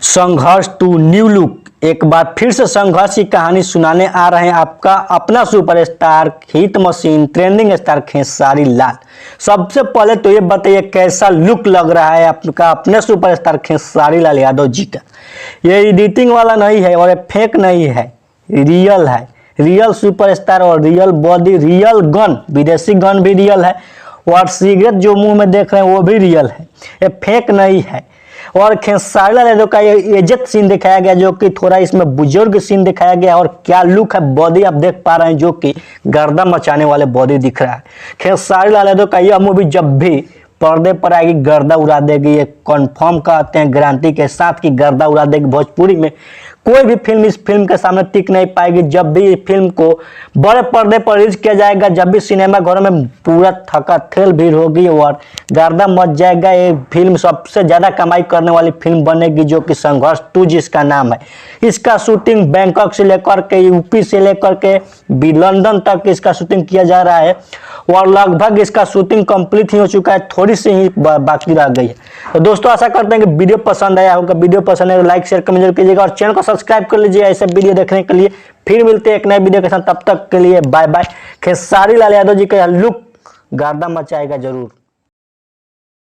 संघर्ष to new look एक बार फिर से संघर्ष की कहानी सुनाने आ रहे हैं आपका अपना superstar hit machine trending star Khesari Lal. सबसे पहले तो ये बताइए कैसा लुक लग रहा है आपका अपने सुपरस्टार खेसारी लाल यादव जी का। ये एडिटिंग वाला नहीं है और ये फेक नहीं है, रियल है। रियल सुपरस्टार और रियल बॉडी, रियल गन, विदेशी गन भी रियल है और सिगरेट जो मुंह में देख रहे हैं वो भी रियल है, ये फेक नहीं है। और खेसारी लाल यादव का ये एजेड सीन दिखाया गया जो कि थोड़ा इसमें बुजुर्ग सीन दिखाया गया और क्या लुक है, बॉडी आप देख पा रहे हैं जो कि गर्दा मचाने वाले बॉडी दिख रहा है। खेसारी लाल यादव का यह मूवी जब भी पर्दे पर आएगी गर्दा उड़ा देगी, ये कंफर्म कहते हैं गारंटी के साथ कि गर्दा उड़ा देगी। भोजपुरी में कोई भी फिल्म इस फिल्म के सामने टिक नहीं पाएगी। जब भी फिल्म को बड़े पर्दे पर रिलीज किया जाएगा, जब भी सिनेमा घरों में पूरा थका थेल भीड़ होगी और गर्दा मच जाएगा। ये फिल्म सबसे ज़्यादा कमाई करने वाली फिल्म बनेगी जो कि संघर्ष 2 जिसका नाम है। इसका शूटिंग बैंकॉक से लेकर के यूपी से लेकर के लंदन तक इसका शूटिंग किया जा रहा है और लगभग इसका शूटिंग कंप्लीट ही हो चुका है, थोड़ी सी ही बाकी रह गई है। तो दोस्तों आशा करते हैं कि वीडियो पसंद आया होगा। वीडियो पसंद है तो लाइक शेयर कमेंट जरूर कीजिएगा और चैनल को सब्सक्राइब कर लीजिए ऐसे वीडियो देखने के लिए। फिर मिलते हैं एक नए वीडियो के साथ, तब तक के लिए बाय बाय। खेसारी लाल यादव जी का लुक गर्दा मचाएगा जरूर।